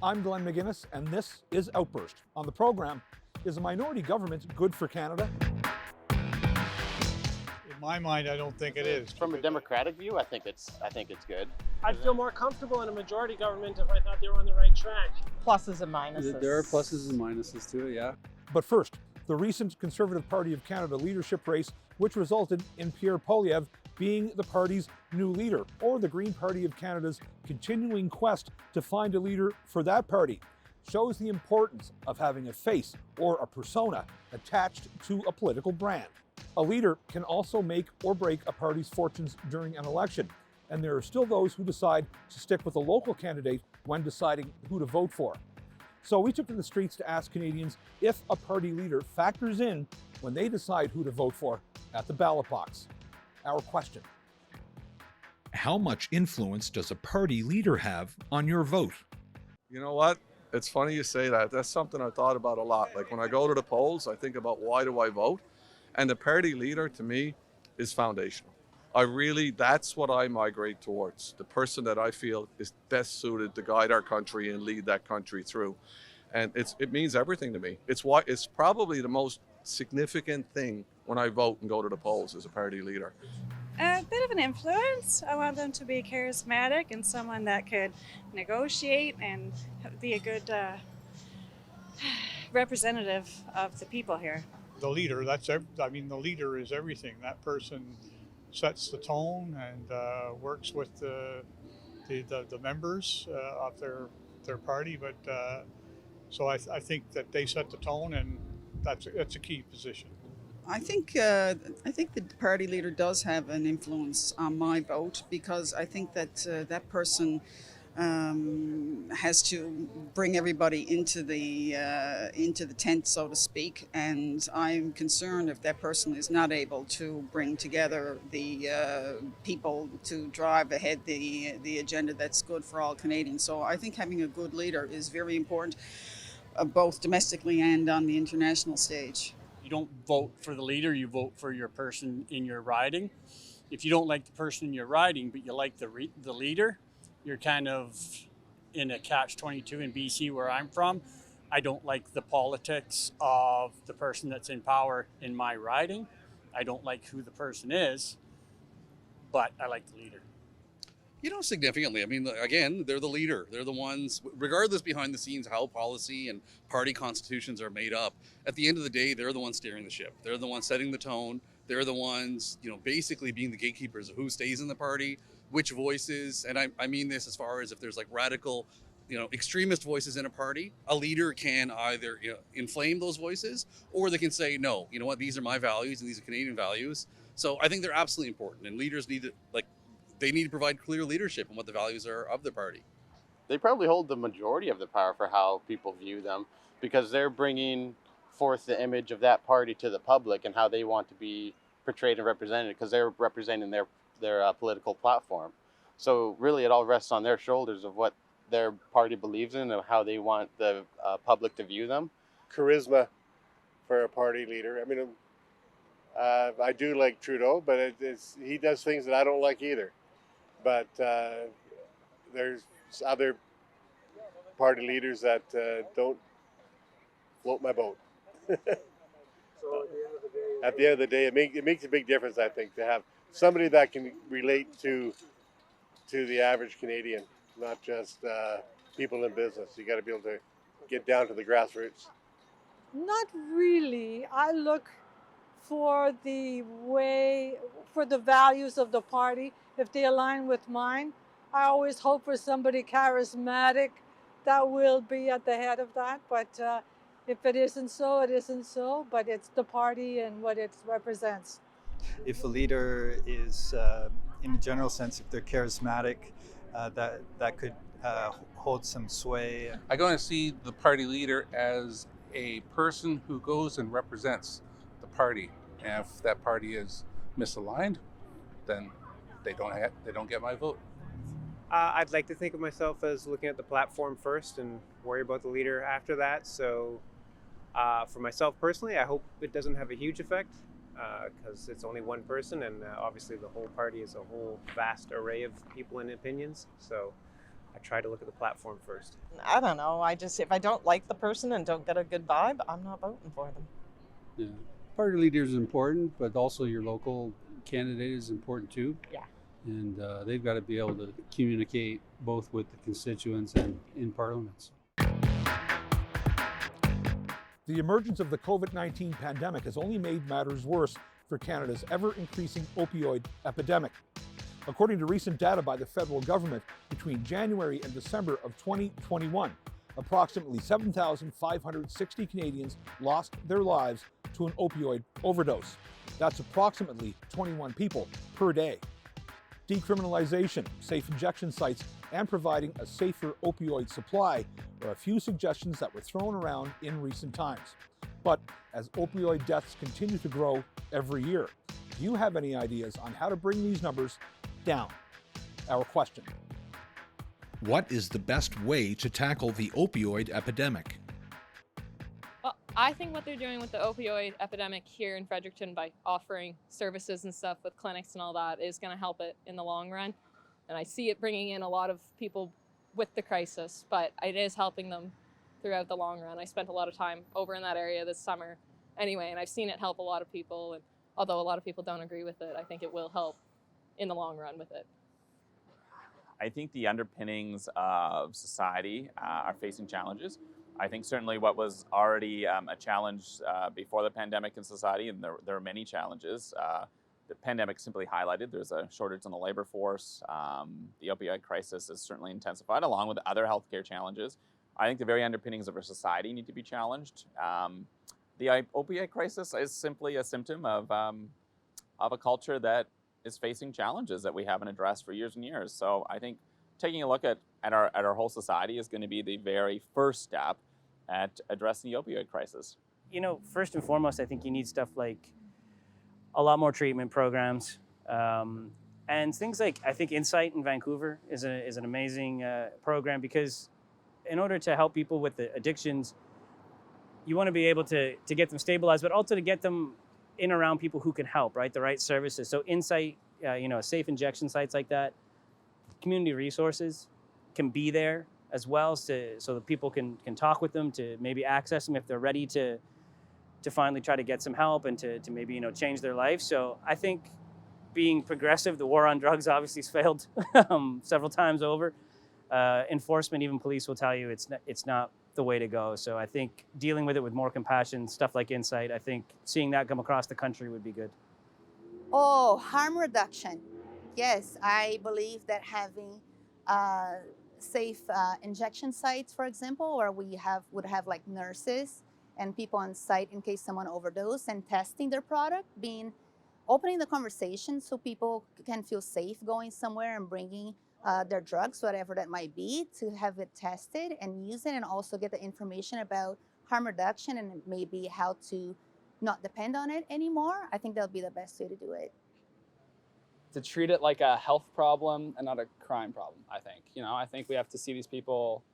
I'm Glenn McGuinness, and this is Outburst. On the program, is a minority government good for Canada? In my mind, I don't think it is. From a democratic view, I think it's good. I'd feel more comfortable in a majority government if I thought they were on the right track. Pluses and minuses. There are pluses and minuses to it, yeah. But first, the recent Conservative Party of Canada leadership race, which resulted in Pierre Poilievre being the party's new leader, or the Green Party of Canada's continuing quest to find a leader for that party, shows the importance of having a face or a persona attached to a political brand. A leader can also make or break a party's fortunes during an election, and there are still those who decide to stick with a local candidate when deciding who to vote for. So we took to the streets to ask Canadians if a party leader factors in when they decide who to vote for at the ballot box. Our question: how much influence does a party leader have on your vote? You know what? It's funny you say that. That's something I've thought about a lot. Like when I go to the polls, I think about why do I vote? And the party leader to me is foundational. That's what I migrate towards. The person that I feel is best suited to guide our country and lead that country through. And it means everything to me. It's probably the most significant thing when I vote and go to the polls as a party leader. A bit of an influence. I want them to be charismatic and someone that could negotiate and be a good representative of the people here. The leader, the leader is everything. That person sets the tone and works with the members of their party. But so I think that they set the tone, and that's a key position. I think the party leader does have an influence on my vote, because I think that that person has to bring everybody into the tent, so to speak. And I'm concerned if that person is not able to bring together the people to drive ahead the agenda that's good for all Canadians. So I think having a good leader is very important, both domestically and on the international stage. You don't vote for the leader, you vote for your person in your riding. If you don't like the person in your riding, but you like the leader, you're kind of in a catch-22 in BC where I'm from. I don't like the politics of the person that's in power in my riding. I don't like who the person is, but I like the leader. Significantly. I mean, again, they're the leader. They're the ones, regardless behind the scenes how policy and party constitutions are made up, at the end of the day, they're the ones steering the ship. They're the ones setting the tone. They're the ones, basically being the gatekeepers of who stays in the party, which voices, and I mean this as far as if there's like radical, extremist voices in a party, a leader can either inflame those voices, or they can say, no, you know what, these are my values and these are Canadian values. So I think they're absolutely important, and leaders need to, they need to provide clear leadership on what the values are of the party. They probably hold the majority of the power for how people view them, because they're bringing forth the image of that party to the public and how they want to be portrayed and represented, because they're representing their political platform. So really it all rests on their shoulders of what their party believes in and how they want the public to view them. Charisma for a party leader. I mean, I do like Trudeau, but he does things that I don't like either. But there's other party leaders that don't float my boat. So at the end of the day, it makes a big difference, I think, to have somebody that can relate to the average Canadian, not just people in business. You got to be able to get down to the grassroots. Not really. I look for the values of the party. If they align with mine, I always hope for somebody charismatic that will be at the head of that. But if it isn't so, it isn't so. But it's the party and what it represents. If a leader is, in a general sense, if they're charismatic, that could hold some sway. I'm going to see the party leader as a person who goes and represents the party. And if that party is misaligned, then they don't get my vote. I'd like to think of myself as looking at the platform first and worry about the leader after that. So for myself personally, I hope it doesn't have a huge effect, because it's only one person, and obviously the whole party is a whole vast array of people and opinions. So I try to look at the platform first. I don't know. If I don't like the person and don't get a good vibe, I'm not voting for them. Yeah. Party leader is important, but also your local candidate is important too. Yeah. And they've got to be able to communicate both with the constituents and in parliaments. The emergence of the COVID-19 pandemic has only made matters worse for Canada's ever-increasing opioid epidemic. According to recent data by the federal government, between January and December of 2021, approximately 7,560 Canadians lost their lives to an opioid overdose. That's approximately 21 people per day. Decriminalization, safe injection sites, and providing a safer opioid supply are a few suggestions that were thrown around in recent times. But as opioid deaths continue to grow every year, do you have any ideas on how to bring these numbers down? Our question. What is the best way to tackle the opioid epidemic? Well, I think what they're doing with the opioid epidemic here in Fredericton by offering services and stuff with clinics and all that is going to help it in the long run. And I see it bringing in a lot of people with the crisis, but it is helping them throughout the long run. I spent a lot of time over in that area this summer anyway, and I've seen it help a lot of people. And although a lot of people don't agree with it, I think it will help in the long run with it. I think the underpinnings of society are facing challenges. I think certainly what was already a challenge before the pandemic in society, and there are many challenges, the pandemic simply highlighted. There's a shortage in the labor force. The opioid crisis is certainly intensified, along with other healthcare challenges. I think the very underpinnings of our society need to be challenged. The opioid crisis is simply a symptom of a culture that is facing challenges that we haven't addressed for years and years. So I think taking a look at our whole society is going to be the very first step at addressing the opioid crisis. You know, first and foremost, I think you need stuff like a lot more treatment programs, and things like, I think Insight in Vancouver is an amazing program, because in order to help people with the addictions, you want to be able to get them stabilized, but also to get them in around people who can help, right? The right services. So Insight, safe injection sites like that, community resources can be there as well, so that people can talk with them, to maybe access them if they're ready to finally try to get some help and to maybe, change their life. So I think being progressive, the war on drugs obviously has failed several times over. Enforcement, even police will tell you it's not the way to go. So I think dealing with it with more compassion, stuff like Insight, I think seeing that come across the country would be good. Oh, harm reduction. Yes, I believe that having safe injection sites, for example, where we would have like nurses and people on site in case someone overdose, and testing their product, opening the conversation so people can feel safe going somewhere and bringing their drugs, whatever that might be, to have it tested and use it, and also get the information about harm reduction and maybe how to not depend on it anymore. I think that'll be the best way to do it. To treat it like a health problem and not a crime problem, I think. I think we have to see these people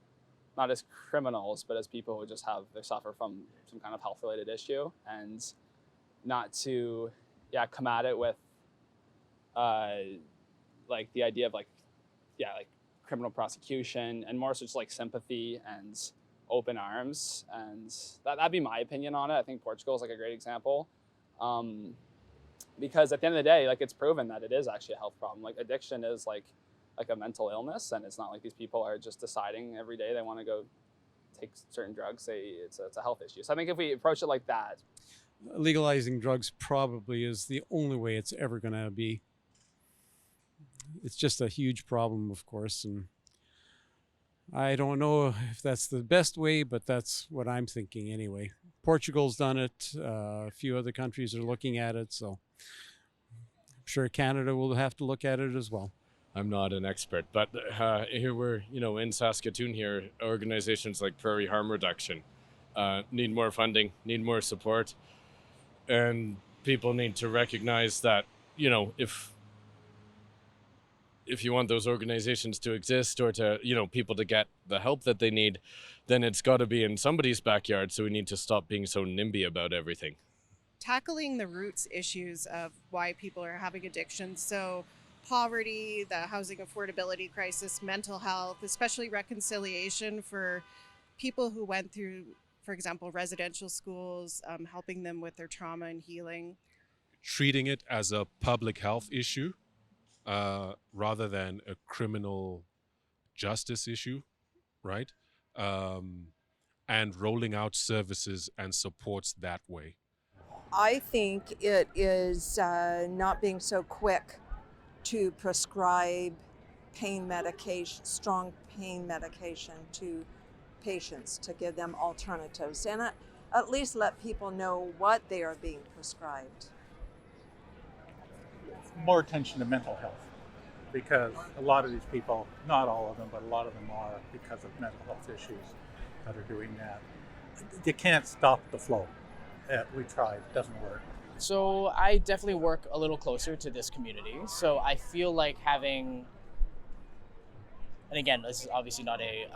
not as criminals, but as people who just they suffer from some kind of health-related issue, and not to, come at it with like the idea of like criminal prosecution, and more so just like sympathy and open arms. And that'd be my opinion on it. I think Portugal is like a great example. Because at the end of the day, like, it's proven that it is actually a health problem. Like, addiction is like a mental illness, and it's not like these people are just deciding every day they want to go take certain drugs. It's a health issue. So I think if we approach it like that, legalizing drugs probably is the only way it's ever going to be. It's just a huge problem, of course, and I don't know if that's the best way, but that's what I'm thinking anyway. Portugal's done it. A few other countries are looking at it, so I'm sure Canada will have to look at it as well. I'm not an expert, but here we're, in Saskatoon here, organizations like Prairie Harm Reduction need more funding, need more support, and people need to recognize that, if you want those organizations to exist, or to, people to get the help that they need, then it's got to be in somebody's backyard. So we need to stop being so NIMBY about everything. Tackling the roots issues of why people are having addictions. So poverty, the housing affordability crisis, mental health, especially reconciliation for people who went through, for example, residential schools, helping them with their trauma and healing. Treating it as a public health issue rather than a criminal justice issue, right? And rolling out services and supports that way. I think it is not being so quick to prescribe pain medication, strong pain medication to patients, to give them alternatives, and at least let people know what they are being prescribed. More attention to mental health, because a lot of these people, not all of them, but a lot of them are, because of mental health issues, that are doing that. You can't stop the flow. We tried, it doesn't work. So I definitely work a little closer to this community. So I feel like having, and again, this is obviously not a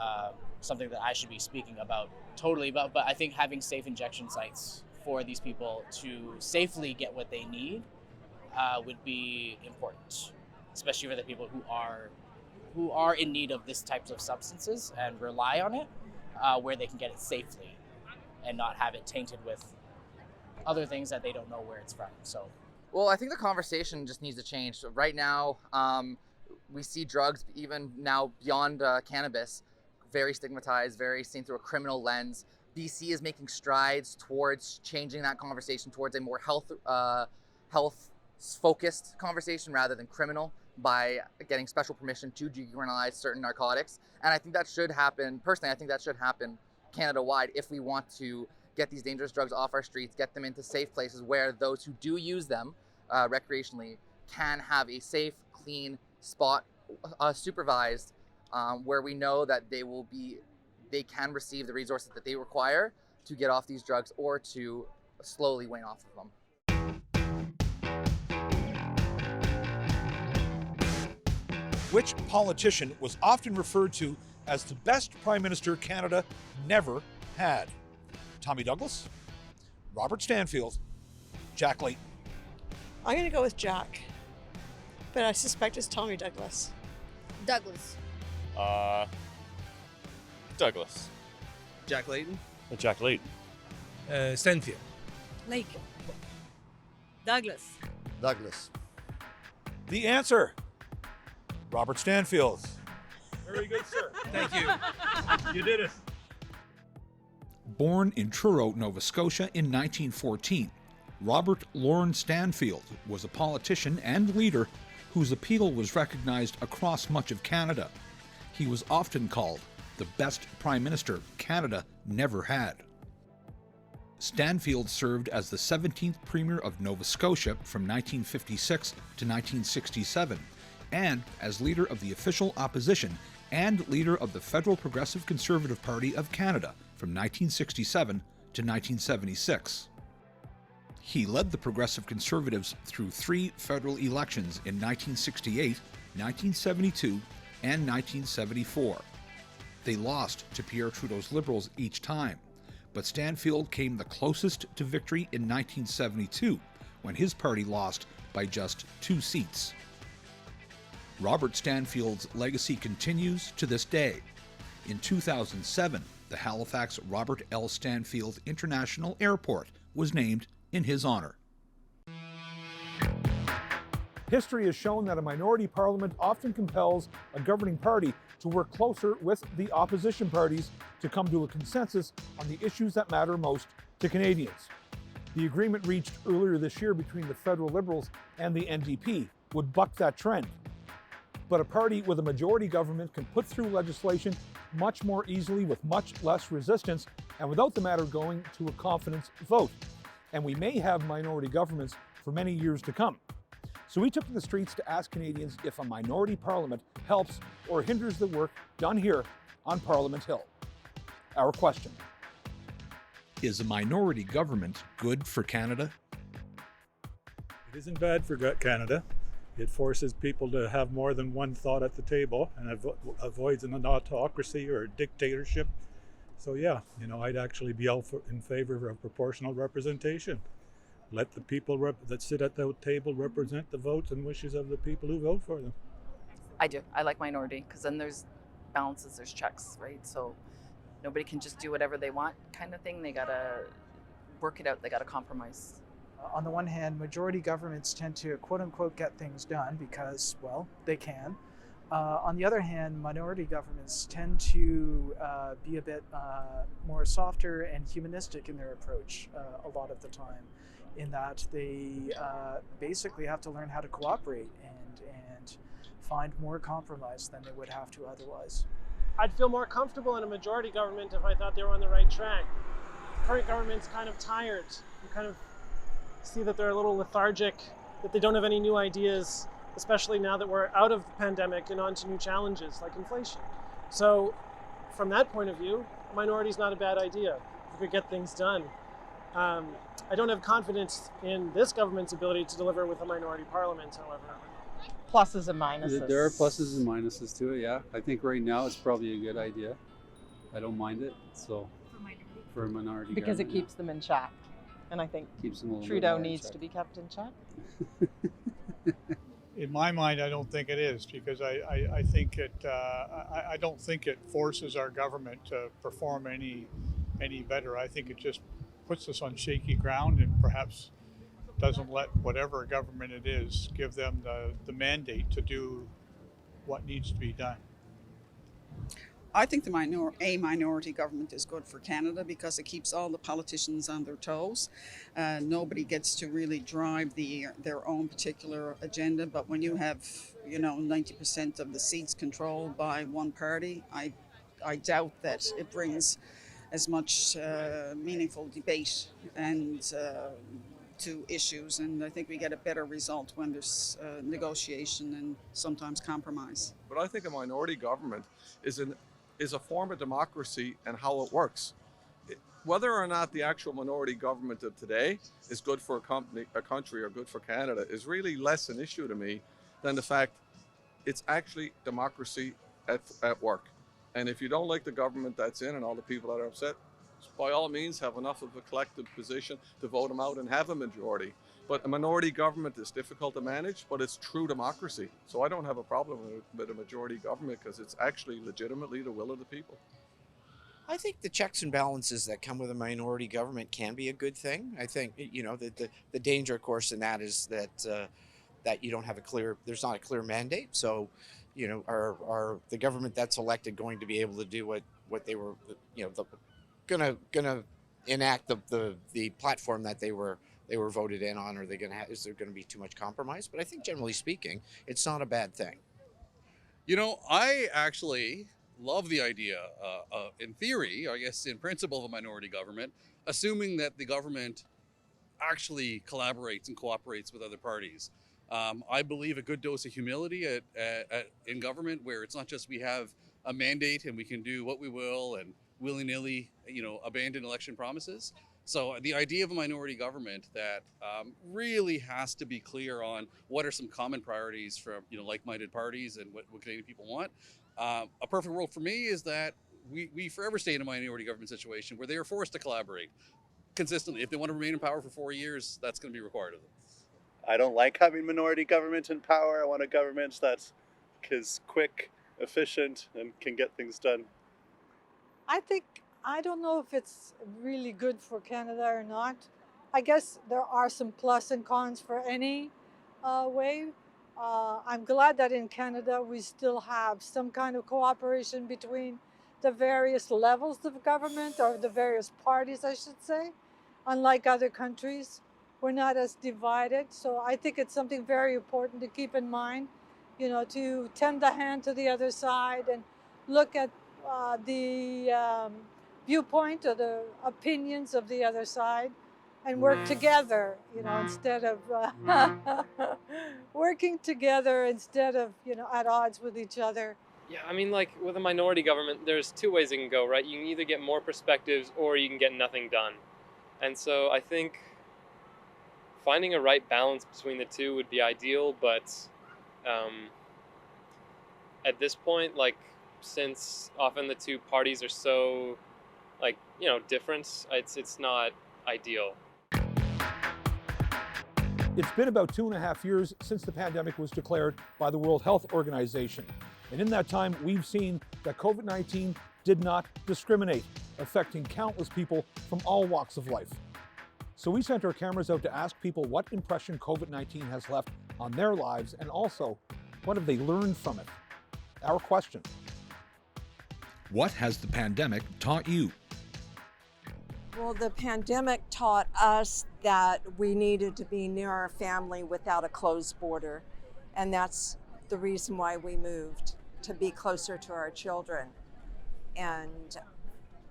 something that I should be speaking about totally about, but I think having safe injection sites for these people to safely get what they need would be important, especially for the people who are in need of this types of substances and rely on it, where they can get it safely and not have it tainted with other things that they don't know where it's from. So, well, I think the conversation just needs to change. So right now, we see drugs, even now beyond cannabis, very stigmatized, very seen through a criminal lens. BC is making strides towards changing that conversation towards a more health-focused conversation rather than criminal, by getting special permission to decriminalize certain narcotics. And I think that should happen, personally, I think that should happen Canada-wide if we want to get these dangerous drugs off our streets, get them into safe places where those who do use them recreationally can have a safe, clean spot, supervised, where we know that they can receive the resources that they require to get off these drugs or to slowly wane off of them. Which politician was often referred to as the best Prime Minister Canada never had? Tommy Douglas, Robert Stanfield, Jack Layton. I'm going to go with Jack, but I suspect it's Tommy Douglas. Douglas. Douglas. Jack Layton. Jack Layton. Stanfield. Lake. Douglas. Douglas. The answer, Robert Stanfield. Very good, sir. Thank you. You did it. Born in Truro, Nova Scotia in 1914, Robert Lorne Stanfield was a politician and leader whose appeal was recognized across much of Canada. He was often called the best Prime Minister Canada never had. Stanfield served as the 17th Premier of Nova Scotia from 1956 to 1967, and as leader of the official opposition and leader of the Federal Progressive Conservative Party of Canada from 1967 to 1976. He led the Progressive Conservatives through 3 federal elections in 1968, 1972, and 1974. They lost to Pierre Trudeau's Liberals each time, but Stanfield came the closest to victory in 1972, when his party lost by just 2 seats. Robert Stanfield's legacy continues to this day. In 2007, the Halifax Robert L. Stanfield International Airport was named in his honor. History has shown that a minority parliament often compels a governing party to work closer with the opposition parties to come to a consensus on the issues that matter most to Canadians. The agreement reached earlier this year between the federal Liberals and the NDP would buck that trend. But a party with a majority government can put through legislation much more easily with much less resistance and without the matter going to a confidence vote. And we may have minority governments for many years to come. So we took to the streets to ask Canadians if a minority parliament helps or hinders the work done here on Parliament Hill. Our question: Is a minority government good for Canada? It isn't bad for Canada. It forces people to have more than one thought at the table and avoids an autocracy or a dictatorship. So yeah, I'd actually be in favor of proportional representation. let the people that sit at the table represent the votes and wishes of the people who vote for them. I do. I like minority because then there's balances, there's checks, right? So nobody can just do whatever they want kind of thing. They gotta work it out. They gotta compromise. On the one hand, majority governments tend to quote unquote get things done because, well, they can. On the other hand, minority governments tend to be a bit more softer and humanistic in their approach a lot of the time, in that they basically have to learn how to cooperate and find more compromise than they would have to otherwise. I'd feel more comfortable in a majority government if I thought they were on the right track. The current government's kind of tired. You kind of see that they're a little lethargic, that they don't have any new ideas, especially now that we're out of the pandemic and on to new challenges like inflation. So from that point of view, a minority is not a bad idea. We could get things done. I don't have confidence in this government's ability to deliver with a minority parliament, however. Pluses and minuses. There are pluses and minuses to it, yeah. I think right now it's probably a good idea. I don't mind it, so for a minority Because it government, keeps them in check. And I think keeps them a little bit Trudeau more in needs check. to be kept in check. In my mind, I don't think it is, because I think I don't think it forces our government to perform any better. I think it just puts us on shaky ground and perhaps doesn't let whatever government it is give them the mandate to do what needs to be done. I think a minority government is good for Canada because it keeps all the politicians on their toes. Nobody gets to really drive their own particular agenda. But when you have, 90% of the seats controlled by one party, I doubt that it brings as much meaningful debate and to issues. And I think we get a better result when there's negotiation and sometimes compromise. But I think a minority government is a form of democracy and how it works. Whether or not the actual minority government of today is good for a country or good for Canada is really less an issue to me than the fact it's actually democracy at work. And if you don't like the government that's in and all the people that are upset, by all means have enough of a collective position to vote them out and have a majority. But a minority government is difficult to manage, but it's true democracy. So I don't have a problem with a majority government because it's actually legitimately the will of the people. I think the checks and balances that come with a minority government can be a good thing. I think, the danger, of course, in that is that you don't have there's not a clear mandate. So, are the government that's elected going to be able to do what they were, gonna enact the platform that they were voted in on? Are they is there going to be too much compromise? But I think generally speaking, it's not a bad thing. I actually love the idea, in theory, I guess in principle, of a minority government, assuming that the government actually collaborates and cooperates with other parties. I believe a good dose of humility in government, where it's not just we have a mandate and we can do what we will and willy-nilly, abandon election promises. So the idea of a minority government that really has to be clear on what are some common priorities from like-minded parties and what Canadian people want. A perfect world for me is that we forever stay in a minority government situation where they are forced to collaborate consistently. If they want to remain in power for 4 years, that's going to be required of them. I don't like having minority government in power. I want a government that is quick, efficient, and can get things done. I don't know if it's really good for Canada or not. I guess there are some plus and cons for any way. I'm glad that in Canada we still have some kind of cooperation between the various levels of government, or the various parties, I should say. Unlike other countries, we're not as divided. So I think it's something very important to keep in mind, to tend the hand to the other side and look at the viewpoint or the opinions of the other side and work together, instead of working together instead of, at odds with each other. Yeah, I mean, like with a minority government, there's two ways it can go, right? You can either get more perspectives or you can get nothing done. And so I think finding a right balance between the two would be ideal, but at this point, since often the two parties are so different, it's not ideal. It's been about 2.5 years since the pandemic was declared by the World Health Organization. And in that time, we've seen that COVID-19 did not discriminate, affecting countless people from all walks of life. So we sent our cameras out to ask people what impression COVID-19 has left on their lives, and also, what have they learned from it? Our question. What has the pandemic taught you? Well, the pandemic taught us that we needed to be near our family without a closed border. And that's the reason why we moved, to be closer to our children, and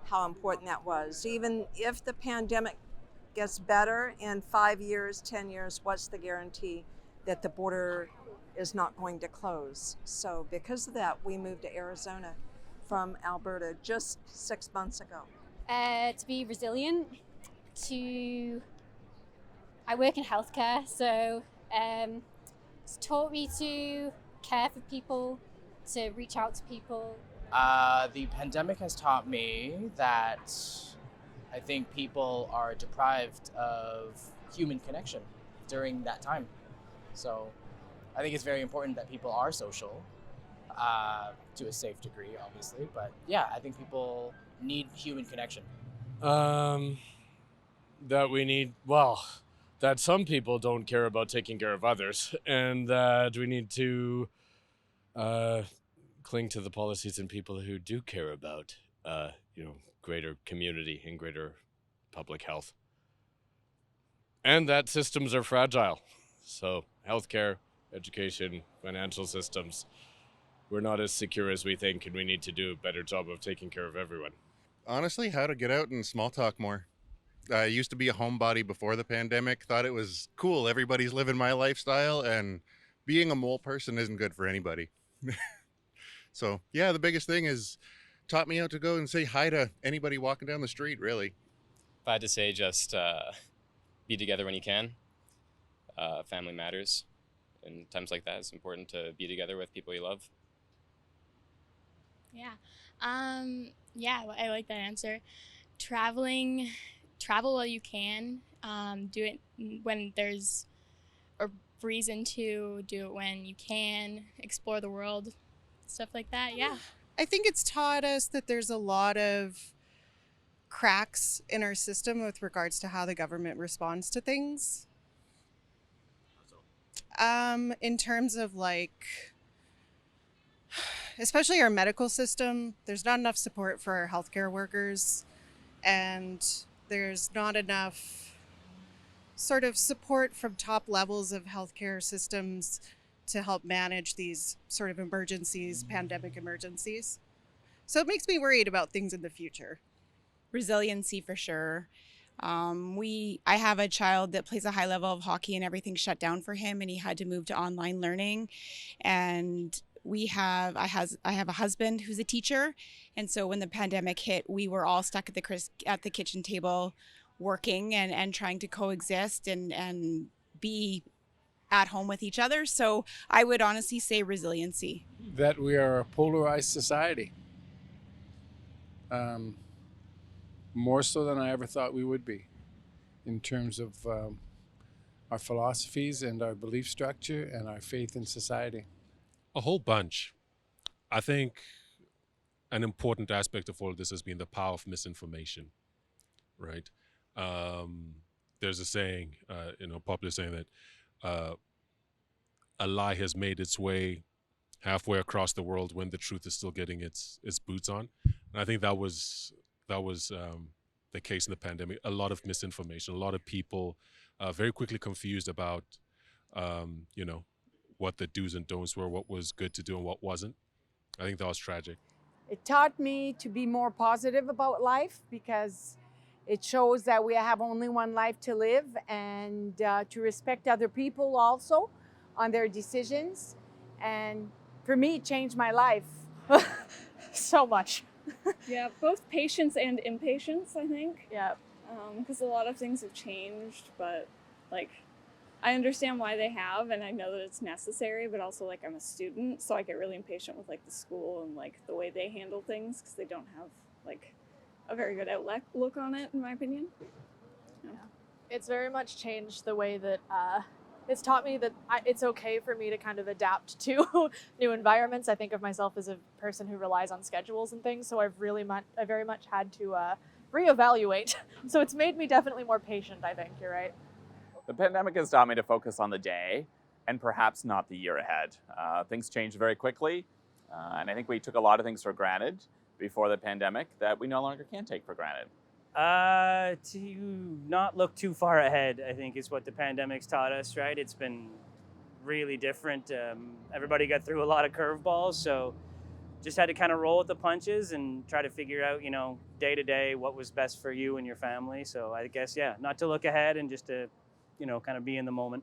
how important that was. Even if the pandemic gets better in 5 years, 10 years, what's the guarantee that the border is not going to close? So because of that, we moved to Arizona from Alberta just 6 months ago. To be resilient, I work in healthcare, so it's taught me to care for people, to reach out to people. The pandemic has taught me that I think people are deprived of human connection during that time. So I think it's very important that people are social, to a safe degree, obviously. But yeah, I think people need human connection. That we need, well, that some people don't care about taking care of others, and that we need to cling to the policies and people who do care about, greater community and greater public health. And that systems are fragile. So healthcare, education, financial systems, we're not as secure as we think, and we need to do a better job of taking care of everyone. Honestly, how to get out and small talk more. I used to be a homebody before the pandemic, thought it was cool, everybody's living my lifestyle, and being a mole person isn't good for anybody. So yeah, the biggest thing is taught me how to go and say hi to anybody walking down the street, really. If I had to say, just be together when you can. Family matters. In times like that, it's important to be together with people you love. Yeah. Yeah, I like that answer. Travel while you can. Do it when there's a reason to. Do it when you can. Explore the world. Stuff like that, yeah. I think it's taught us that there's a lot of cracks in our system with regards to how the government responds to things. In terms of especially our medical system, there's not enough support for our healthcare workers, and there's not enough sort of support from top levels of healthcare systems to help manage these sort of emergencies, pandemic emergencies. So it makes me worried about things in the future. Resiliency for sure. I have a child that plays a high level of hockey, and everything shut down for him, and he had to move to online learning. And I have a husband who's a teacher, and so when the pandemic hit, we were all stuck at the kitchen table working and trying to coexist and be at home with each other. So I would honestly say resiliency. That we are a polarized society. More so than I ever thought we would be, in terms of our philosophies and our belief structure and our faith in society. A whole bunch. I think an important aspect of all of this has been the power of misinformation, right? There's a saying, popular saying that a lie has made its way halfway across the world when the truth is still getting its boots on. And I think that was the case in the pandemic. A lot of misinformation, a lot of people very quickly confused about, what the do's and don'ts were, what was good to do and what wasn't. I think that was tragic. It taught me to be more positive about life, because it shows that we have only one life to live, and to respect other people also on their decisions. And for me, it changed my life so much. Yeah, both patience and impatience, I think. Yeah. Because a lot of things have changed, but I understand why they have, and I know that it's necessary, but also I'm a student, so I get really impatient with the school and the way they handle things, because they don't have a very good outlook on it, in my opinion. Yeah. It's very much changed the way that It's taught me that it's okay for me to kind of adapt to new environments. I think of myself as a person who relies on schedules and things, so I very much had to reevaluate. So it's made me definitely more patient, I think. You're right. The pandemic has taught me to focus on the day and perhaps not the year ahead. Things changed very quickly, and I think we took a lot of things for granted before the pandemic that we no longer can take for granted. To not look too far ahead, I think, is what the pandemic's taught us, right? It's been really different. Everybody got through a lot of curveballs, so just had to kind of roll with the punches and try to figure out, day to day what was best for you and your family. So I guess, not to look ahead and just to, kind of be in the moment.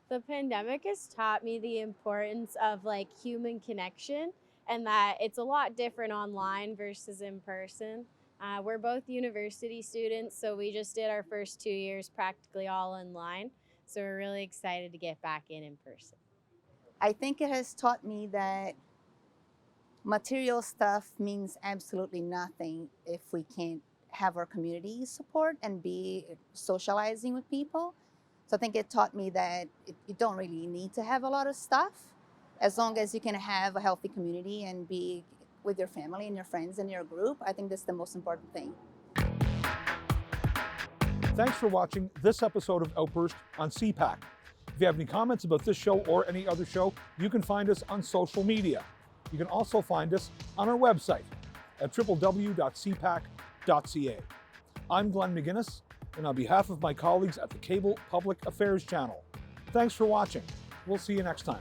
The pandemic has taught me the importance of like human connection and that it's a lot different online versus in person. We're both university students, so we just did our first 2 years practically all online. So we're really excited to get back in person. I think it has taught me that material stuff means absolutely nothing if we can't have our community support and be socializing with people. So I think it taught me that you don't really need to have a lot of stuff as long as you can have a healthy community and be with your family and your friends and your group. I think that's the most important thing. Thanks for watching this episode of Outburst on CPAC. If you have any comments about this show or any other show, you can find us on social media. You can also find us on our website at www.cpac.ca. I'm Glenn McGuinness, and on behalf of my colleagues at the Cable Public Affairs Channel, thanks for watching. We'll see you next time.